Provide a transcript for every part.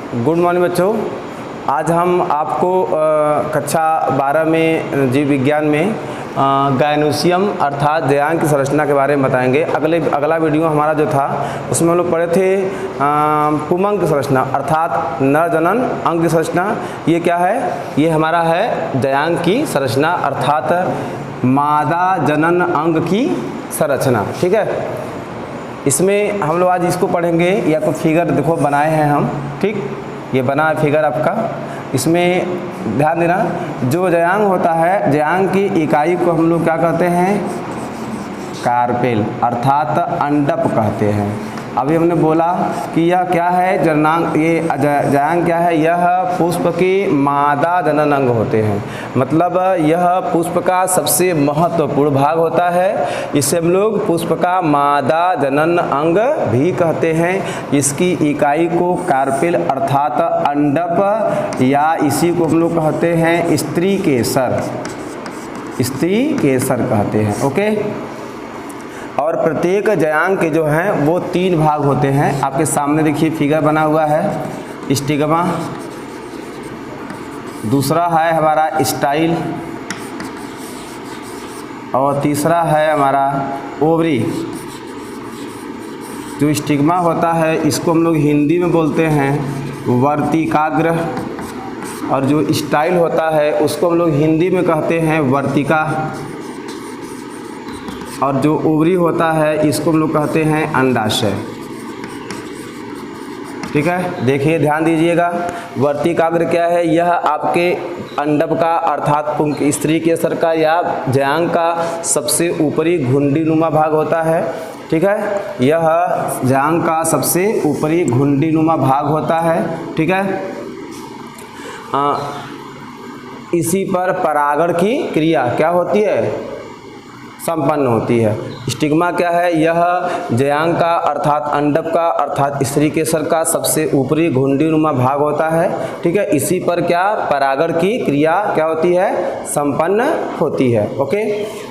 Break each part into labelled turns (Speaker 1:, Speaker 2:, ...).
Speaker 1: Good morning बच्चों। आज हम आपको कक्षा 12 में जीव विज्ञान में गायनोसियम अर्थात जयांग की संरचना के बारे में बताएंगे। अगला वीडियो हमारा जो था उसमें हम लोग पढ़े थे पुमंग की संरचना अर्थात नर जनन अंग की संरचना। ये क्या है? ये हमारा है जयांग की संरचना अर्थात मादा जनन अंग की संरचना। ठीक है, इसमें हम लोग आज इसको पढ़ेंगे। या तो फिगर देखो बनाए हैं हम, ठीक, ये बना है फिगर आपका। इसमें ध्यान देना, जो जयांग होता है, जयांग की इकाई को हम लोग क्या कहते हैं? कार्पेल अर्थात अंडप कहते हैं। अभी हमने बोला कि यह क्या है? जननांग। ये जयांग क्या है? यह पुष्प के मादा जनन अंग होते हैं, मतलब यह पुष्प का सबसे महत्वपूर्ण भाग होता है। इसे हम लोग पुष्प का मादा जनन अंग भी कहते हैं। इसकी इकाई को कार्पेल अर्थात अंडप या इसी को हम लोग कहते हैं स्त्री केसर, स्त्री केसर कहते हैं। ओके, और प्रत्येक जयांग के जो हैं वो 3 भाग होते हैं। आपके सामने देखिए फिगर बना हुआ है, स्टिग्मा, दूसरा है हमारा स्टाइल और तीसरा है हमारा ओवरी। जो स्टिग्मा होता है इसको हम लोग हिंदी में बोलते हैं वर्तिकाग्र, और जो स्टाइल होता है उसको हम लोग हिंदी में कहते हैं वर्तिका, और जो ओवरी होता है इसको हम लोग कहते हैं अंडाशय। ठीक है, देखिए ध्यान दीजिएगा। वर्तिकाग्र क्या है? यह आपके अंडप का अर्थात स्त्री केसर का या जयांग का सबसे ऊपरी घुंडीनुमा भाग होता है। ठीक है, यह जयांग का सबसे ऊपरी घुंडीनुमा भाग होता है। ठीक है, इसी पर परागण की क्रिया क्या होती है? संपन्न होती है। स्टिग्मा क्या है? यह जयांग का अर्थात अंडप का अर्थात स्त्री केसर का सबसे ऊपरी घुंडीनुमा भाग होता है। ठीक है, इसी पर क्या परागण की क्रिया क्या होती है? संपन्न होती है। ओके,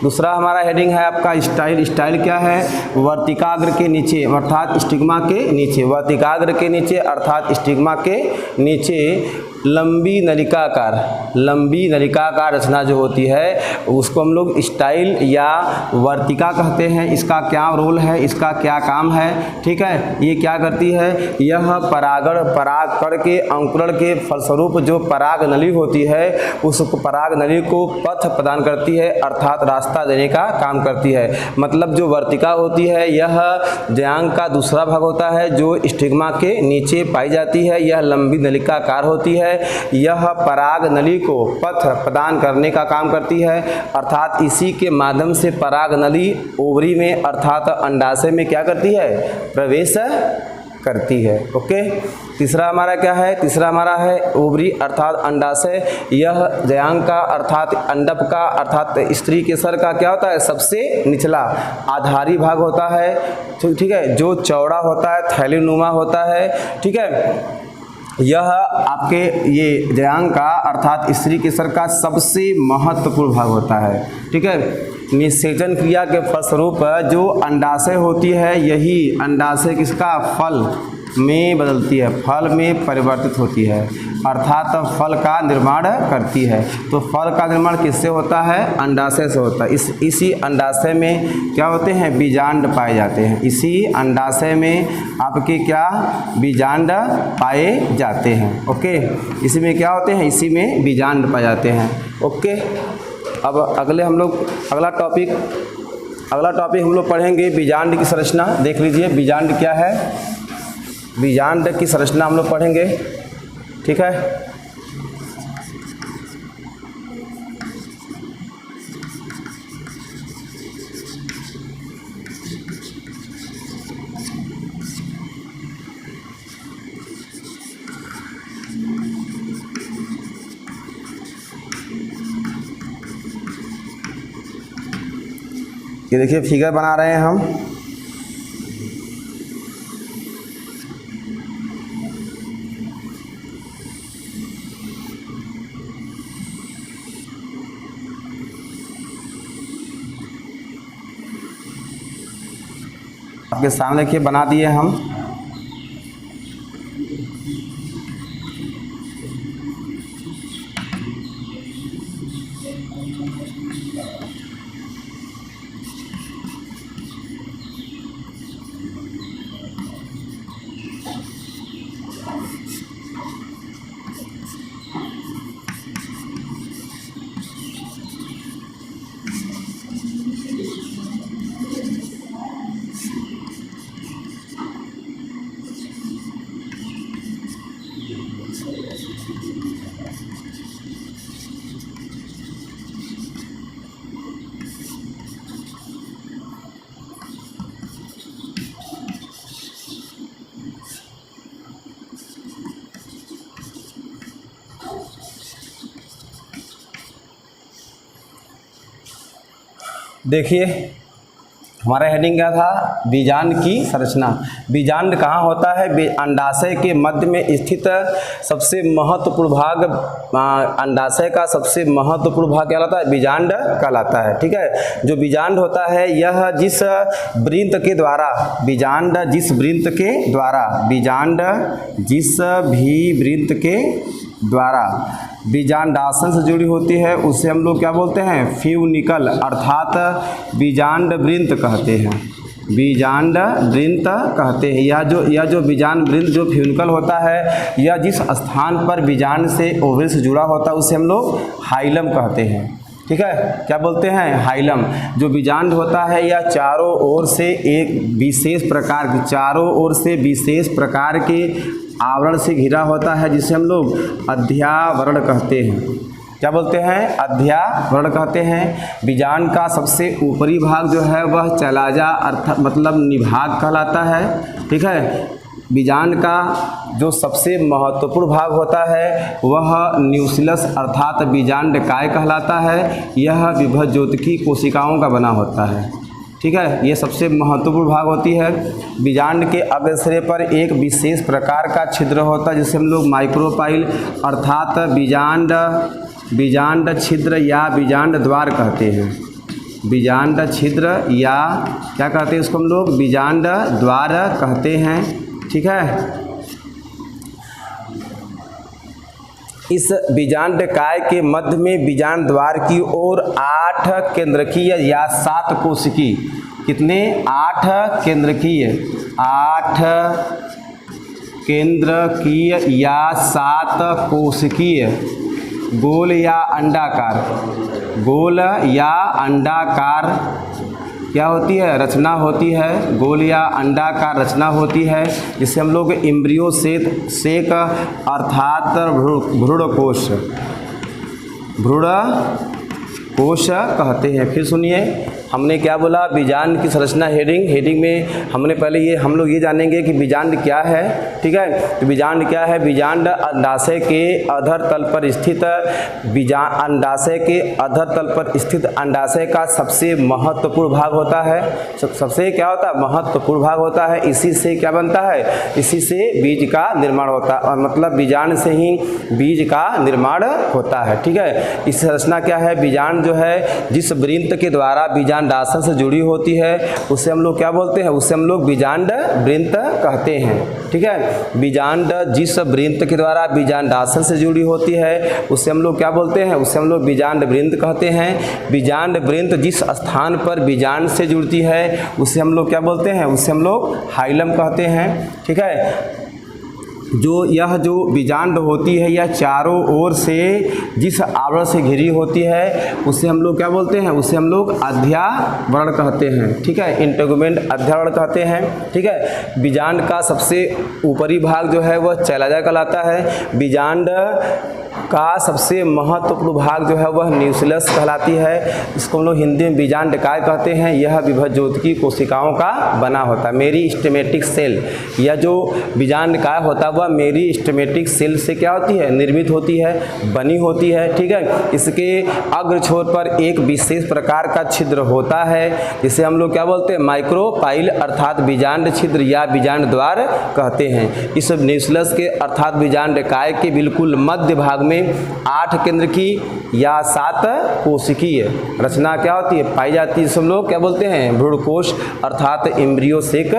Speaker 1: दूसरा हमारा हेडिंग है आपका स्टाइल। स्टाइल क्या है? वर्तिकाग्र के नीचे अर्थात स्टिग्मा के नीचे, वर्तिकाग्र के नीचे अर्थात स्टिग्मा के नीचे लंबी नलिकाकार, लंबी नलिकाकार रचना जो होती है उसको हम लोग स्टाइल या वर्तिका कहते हैं। इसका क्या रोल है? इसका क्या काम है? ठीक है, ये क्या करती है? यह परागकण के अंकुरण के फलस्वरूप जो पराग नली होती है उस पराग नली को पथ प्रदान करती है अर्थात रास्ता देने का काम करती है। मतलब जो वर्तिका होती है यह जयांग का दूसरा भाग होता है जो स्टिग्मा के नीचे पाई जाती है। यह लंबी नलिकाकार होती है, यह पराग नली को पथ प्रदान करने का काम करती है अर्थात इसी के माध्यम से पराग नली ओवरी में अर्थात अंडाशय में क्या करती है? प्रवेश करती है। ओके, तीसरा हमारा क्या है? तीसरा हमारा है ओवरी अर्थात अंडाशय। यह जयांग का अर्थात अंडप का अर्थात स्त्री केसर का क्या होता है? सबसे निचला आधारी भाग होता है। ठीक है, जो चौड़ा होता है, थैलीनुमा होता है। ठीक है, यह आपके ये जयांग का अर्थात स्त्री केसर का सबसे महत्वपूर्ण भाग होता है। ठीक है, निषेचन क्रिया के फलस्वरूप जो अंडाशय होती है यही अंडाशय किसका? फल में बदलती है, फल में परिवर्तित होती है अर्थात फल का निर्माण करती है। तो फल का निर्माण किससे होता है? अंडाशय से होता है। इसी अंडाशय में क्या होते हैं? बीजांड पाए जाते हैं। इसी अंडाशय में आपके क्या बीजांड पाए जाते हैं। ओके, इसी में क्या होते हैं? इसी में बीजांड पाए जाते हैं। ओके, अब अगला टॉपिक हम लोग पढ़ेंगे बीजांड की संरचना। देख लीजिए बीजांड क्या है? बीजांड की संरचना हम लोग पढ़ेंगे। ठीक है, ये देखिए फिगर बना रहे हैं हम। आपके सामने देखिए बना दिए हम। देखिए हमारा हेडिंग क्या था, बीजांड की संरचना। बीजांड कहाँ होता है? अंडाशय के मध्य में स्थित सबसे महत्वपूर्ण भाग, अंडाशय का सबसे महत्वपूर्ण भाग क्या कहलाता है? बीजांड कहलाता है। ठीक है, जो बीजांड होता है यह जिस वृंत के द्वारा, बीजांड जिस वृंत के द्वारा, बीजांड जिस भी वृंत के द्वारा बीजांडासन से जुड़ी होती है उसे हम लोग क्या बोलते हैं? फ्यूनिकल अर्थात बीजांड वृंत कहते हैं। बीजांड वृंत कहते हैं। यह जो बीजांड वृंत जो फ्यूनिकल होता है, यह जिस स्थान पर बीजांड से ओवरी से जुड़ा होता है उसे हम लोग हाइलम कहते हैं। ठीक है, क्या बोलते हैं? हाइलम। जो बीजांड होता है यह चारों ओर से एक विशेष प्रकार की, चारों ओर से विशेष प्रकार के आवरण से घिरा होता है जिसे हम लोग अध्यावरण कहते हैं। क्या बोलते हैं? अध्यावरण कहते हैं। बीजांड का सबसे ऊपरी भाग जो है वह चलाजा अर्थात मतलब निभाग कहलाता है। ठीक है, बीजांड का जो सबसे महत्वपूर्ण भाग होता है वह न्यूक्लियस अर्थात बीजांड काय कहलाता है। यह विभज्योतकी कोशिकाओं का बना होता है। ठीक है, ये सबसे महत्वपूर्ण भाग होती है। बीजांड के अग्रसिरे पर एक विशेष प्रकार का छिद्र होता है जिसे हम लोग माइक्रोपाइल अर्थात बीजांड छिद्र या बीजांड द्वार कहते हैं। बीजांड छिद्र या क्या कहते हैं इसको हम लोग? बीजांड द्वार कहते हैं। ठीक है, इस बीजांड काय के मध्य में बीजांड द्वार की ओर 8 केंद्रकीय या 7 कोशिकीय, कितने? 8 केंद्रकीय, 8 केंद्रकीय या 7 कोशिकीय गोल या अंडाकार, गोल या अंडाकार क्या होती है? रचना होती है। गोल या अंडाकार रचना होती है जिसे हम लोग एम्ब्रियो सेक अर्थात भ्रूणकोश कहते हैं। फिर सुनिए हमने क्या बोला? बीजांड की संरचना। हेडिंग में हमने पहले हम लोग ये जानेंगे कि बीजांड क्या है। ठीक है, तो बीजांड क्या है? बीजांड अंडाशय के अधर तल पर स्थित अंडाशय के अधर तल पर स्थित अंडाशय का सबसे महत्वपूर्ण भाग होता है। सबसे क्या होता है? महत्वपूर्ण भाग होता है। इसी से क्या बनता है? इसी से बीज का निर्माण होता है, और मतलब बीजांड से ही बीज का निर्माण होता है। ठीक है, इस संरचना क्या है? बीजांड जो है जिस वृंत के द्वारा बीजांडासन से जुड़ी होती है उसे हम लोग क्या बोलते हैं? उसे हम लोग बीजांड वृंत कहते हैं। ठीक है, बीजांड जिस वृंत के द्वारा बीजांडासन से जुड़ी होती है उसे हम लोग क्या बोलते हैं? उसे हम लोग बीजांड वृंत कहते हैं। बीजांड वृंत जिस स्थान पर बीजांड से जुड़ती है उसे हम लोग क्या बोलते हैं? उसे हम लोग हाइलम कहते हैं। ठीक है, यह जो बीजांड होती है यह चारों ओर से जिस आवरण से घिरी होती है उसे हम लोग क्या बोलते हैं? उसे हम लोग अध्यावरण कहते हैं। ठीक है, इंटेगुमेंट अध्यावरण कहते हैं। ठीक है, बीजांड का सबसे ऊपरी भाग जो है वह चैलाजा कहलाता है। बीजांड का सबसे महत्वपूर्ण भाग जो है वह न्यूक्लियस कहलाती है। इसको हम लोग हिंदी में बीजांड काय कहते हैं। यह विभज्योतकी कोशिकाओं का बना होता है। मेरिस्टेमेटिक सेल, यह जो बीजांड काय होता है वह मेरिस्टेमेटिक सेल से क्या होती है? निर्मित होती है, बनी होती है। ठीक है, इसके अग्र छोर पर एक विशेष प्रकार का छिद्र होता है जिसे हम लोग क्या बोलते हैं? माइक्रोपाइल अर्थात बीजांड छिद्र या बीजांड द्वार कहते हैं। इस न्यूक्लियस के अर्थात बीजांड काय के बिल्कुल मध्य भाग में 8 केंद्र की या 7 कोशिकीय रचना क्या होती है? पाई जाती है। जिसे हम लोग क्या बोलते हैं? भ्रूणकोश अर्थात एम्ब्रियो सेक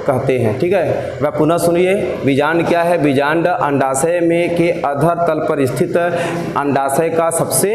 Speaker 1: कहते हैं। ठीक है, वह पुनः सुनिए, बीजांड क्या है? है, बीजांड अंडाशय में के अधर तल पर स्थित अंडाशय का सबसे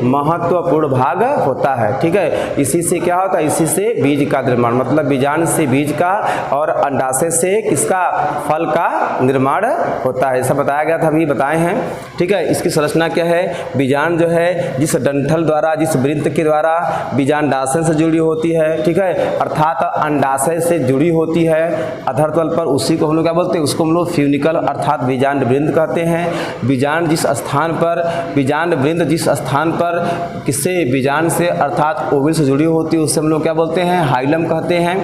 Speaker 1: महत्वपूर्ण भाग होता है। ठीक है, इसी से क्या होता है, इसी से बीज का निर्माण, मतलब बीजांड से बीज का और अंडाशय से किसका, फल का निर्माण होता है। ऐसा बताया गया था, अभी बताए हैं। ठीक है, इसकी संरचना क्या है, बीजांड जो है जिस डंठल द्वारा, जिस वृत्त के द्वारा बीजांडाशय से जुड़ी होती है, ठीक है, अर्थात अंडाशय से जुड़ी होती है अधर तल पर, उसी को हम लोग क्या बोलते हैं, उसको हम लोग फ्यूनिकल अर्थात बीजांड वृंद कहते हैं। बीजांड जिस स्थान पर, बीजांड वृंद जिस स्थान पर किससे, बीजांड से अर्थात ओवल से जुड़ी होती है, उससे हम लोग क्या बोलते हैं, हाइलम कहते हैं।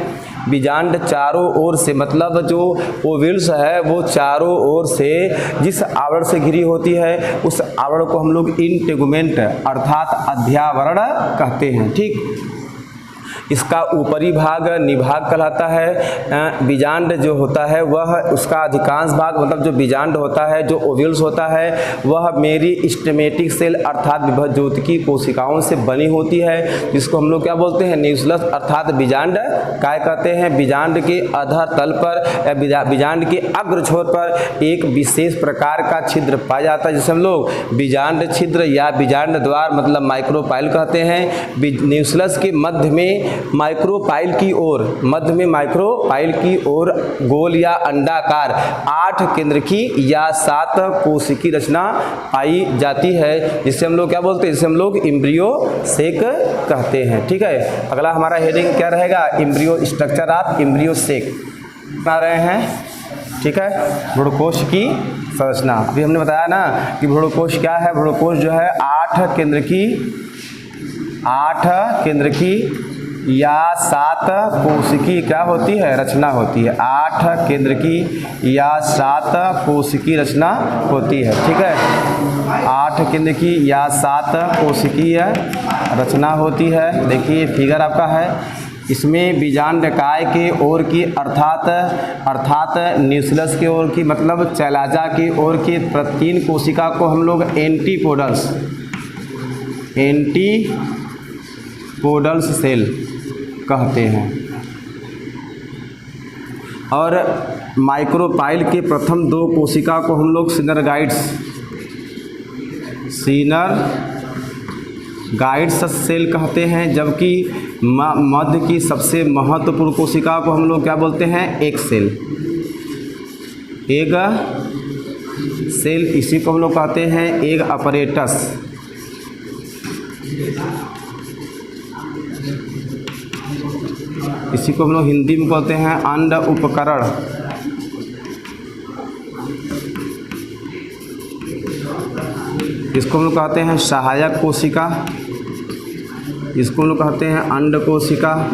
Speaker 1: बीजांड चारों ओर से, मतलब जो ओविल्स है वो चारों ओर से जिस आवरण से घिरी होती है, उस आवरण को हम लोग इंटेगुमेंट अर्थात अध्यावरण कहते हैं। ठीक, इसका ऊपरी भाग निभाग कहलाता है। बीजांड जो होता है वह, उसका अधिकांश भाग, मतलब जो बीजांड होता है, जो ओव्यूल्स होता है, वह मेरिस्टेमेटिक सेल अर्थात विभज्योतकी कोशिकाओं से बनी होती है, जिसको हम लोग क्या बोलते हैं, न्यूक्लियस अर्थात बीजांड काय कहते हैं। बीजांड के अधर तल पर, बीजांड के अग्र छोर पर एक विशेष प्रकार का छिद्र पाया जाता है, जिसे हम लोग बीजांड छिद्र या बीजांड द्वार मतलब माइक्रोपाइल कहते हैं। न्यूक्लियस के मध्य में माइक्रोपाइल की ओर, मध्य में माइक्रोपाइल की ओर गोल या अंडाकार 8 केंद्र की या 7 कोशिकी रचना पाई जाती है, जिससे हम लोग क्या बोलते हैं, जिसे हम लोग एम्ब्रियो सेक कहते हैं। ठीक है, अगला हमारा हेडिंग क्या रहेगा, embryo structure of embryo sac बना रहे हैं। ठीक है, भ्रूणकोश की संरचना, अभी हमने बताया ना कि भ्रूणकोश क्या है। भ्रूणकोश जो है 8 केंद्र की या 7 कोशिकी क्या होती है, रचना होती है। 8 केंद्र की या 7 कोशिकी रचना होती है। ठीक है, 8 केंद्र की या 7 कोशिकीय रचना होती है। देखिए फिगर आपका है, इसमें बीजांडकाय के ओर की अर्थात न्यूक्लियस के ओर की, मतलब चैलाजा की ओर की 3 कोशिका को हम लोग एंटीपोडल्स सेल कहते हैं। और माइक्रोपाइल के प्रथम 2 कोशिका को हम लोग सिनरगाइड्स सेल कहते हैं, जबकि मध्य की सबसे महत्वपूर्ण कोशिका को हम लोग क्या बोलते हैं, एग सेल, इसी को हम लोग कहते हैं एग अपरेटस। इसी को हम लोग हिंदी में कहते हैं अंड उपकरण। इसको हम लोग कहते हैं सहायक कोशिका, इसको हम लोग कहते हैं अंड कोशिका।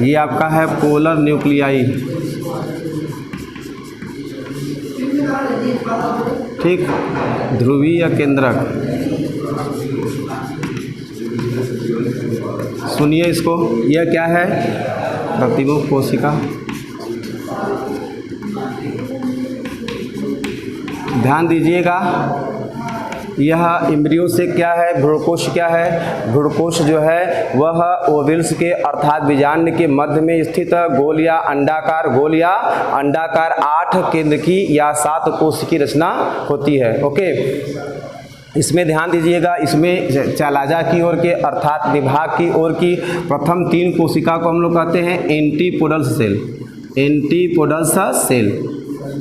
Speaker 1: ये आपका है पोलर न्यूक्लियाई। ठीक, ध्रुवीय केंद्रक। सुनिए इसको, यह क्या है, प्रतिमुख कोशिका। ध्यान दीजिएगा, यह एम्ब्रियो से क्या है, भ्रूणकोश क्या है। भ्रूणकोश जो है वह ओविल्स के अर्थात बीजांड के मध्य में स्थित गोल या अंडाकार 8 केंद्र की या 7 कोश की रचना होती है। ओके, इसमें ध्यान दीजिएगा, इसमें चैलाजा की ओर के अर्थात निभाग की ओर की प्रथम 3 कोशिका को हम लोग कहते हैं एंटीपोडल्स सेल।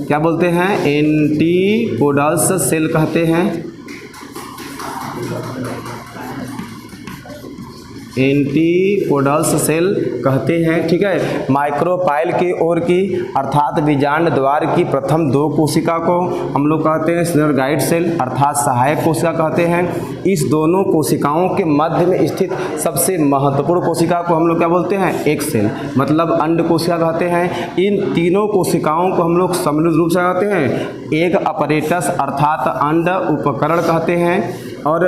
Speaker 1: क्या बोलते हैं, एंटीपोडल्स सेल कहते हैं। एंटीपोडल्स सेल कहते हैं। ठीक है, माइक्रोपाइल की ओर की अर्थात बीजांड द्वार की प्रथम 2 कोशिका को हम लोग कहते हैं सिनरगाइड सेल अर्थात सहायक कोशिका कहते हैं। इस दोनों कोशिकाओं के मध्य में स्थित सबसे महत्वपूर्ण कोशिका को हम लोग क्या बोलते हैं, एक सेल मतलब अंड कोशिका कहते हैं। इन तीनों कोशिकाओं को हम लोग सम्मिलित रूप से कहते हैं एक अपरेटस अर्थात अंड उपकरण कहते हैं। और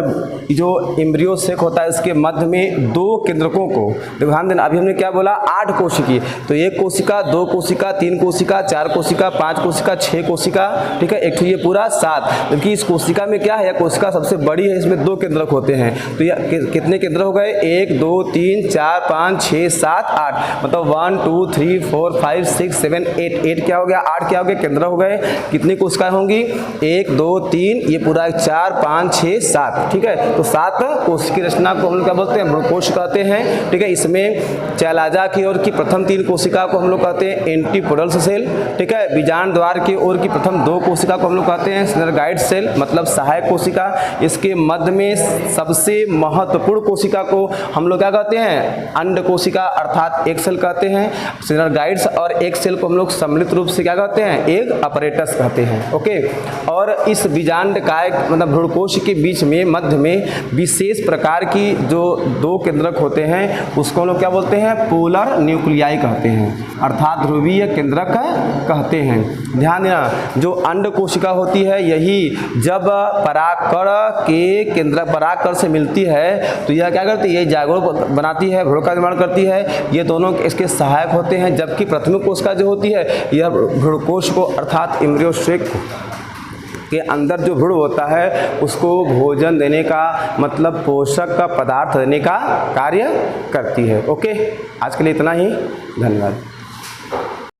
Speaker 1: जो एम्ब्रियो सेक होता है इसके मध्य में 2 केंद्रकों को, देखो ध्यान देना, अभी हमने क्या बोला 8 कोशिकी, तो 1 कोशिका, 2 कोशिका, 3 कोशिका, 4 कोशिका, 5 कोशिका, 6 कोशिका, ठीक है, एक तो ये पूरा 7, क्योंकि इस कोशिका में क्या है, यह कोशिका सबसे बड़ी है, इसमें 2 केंद्रक होते हैं, तो यह कितने केंद्र हो गए, 1 2 3 4 5 6 7 8, मतलब 1 2 3 4 5 6 7 8 क्या हो गया, 8 क्या हो गया, केंद्र हो गए। कितनी कोशिकाएं होंगी, 1 2 3, ये पूरा 4 5 6 7, ठीक है, तो 7 कोशिकीय रचना को हम लोग क्या बोलते हैं, भ्रूणकोश कहते हैं, ठीक है। इसमें चैलाजा की ओर की प्रथम 3 कोशिका को हम लोग कहते हैं एंटीपोडल सेल, ठीक है। बीजांड द्वार की ओर की प्रथम 2 कोशिका को हम लोग कहते हैं सिनर्गाइड सेल, मतलब सहायक कोशिका। इसके मध्य में सबसे महत्वपूर्ण कोशिका को हम लोग क्या कहते हैं, अंड कोशिका अर्थात एक सेल कहते हैं। सिनर्गाइड्स और एक सेल को हम लोग सम्मिलित रूप से क्या कहते हैं, एक अपरेटस कहते हैं, ओके। और इस बीजांड काय मतलब भ्रूणकोश के बीच में मध्य में विशेष प्रकार की जो 2 केंद्रक होते हैं उसको हम लोग क्या बोलते हैं, पोलर न्यूक्लियाई कहते हैं, अर्थात ध्रुवीय केंद्रक कहते हैं। ध्यान देना, जो अंड कोशिका होती है यही जब परागकण के केंद्र परागकण से मिलती है तो यह क्या करती है, ये जागरूक बनाती है, भ्रूण का निर्माण करती है, ये दोनों इसके सहायक होते हैं। जबकि प्राथमिक कोशिका जो होती है यह भ्रूणकोश को अर्थात एम्ब्रियो सेक के अंदर जो भ्रूण होता है उसको भोजन देने का मतलब पोषक का पदार्थ देने का कार्य करती है। ओके, आज के लिए इतना ही, धन्यवाद।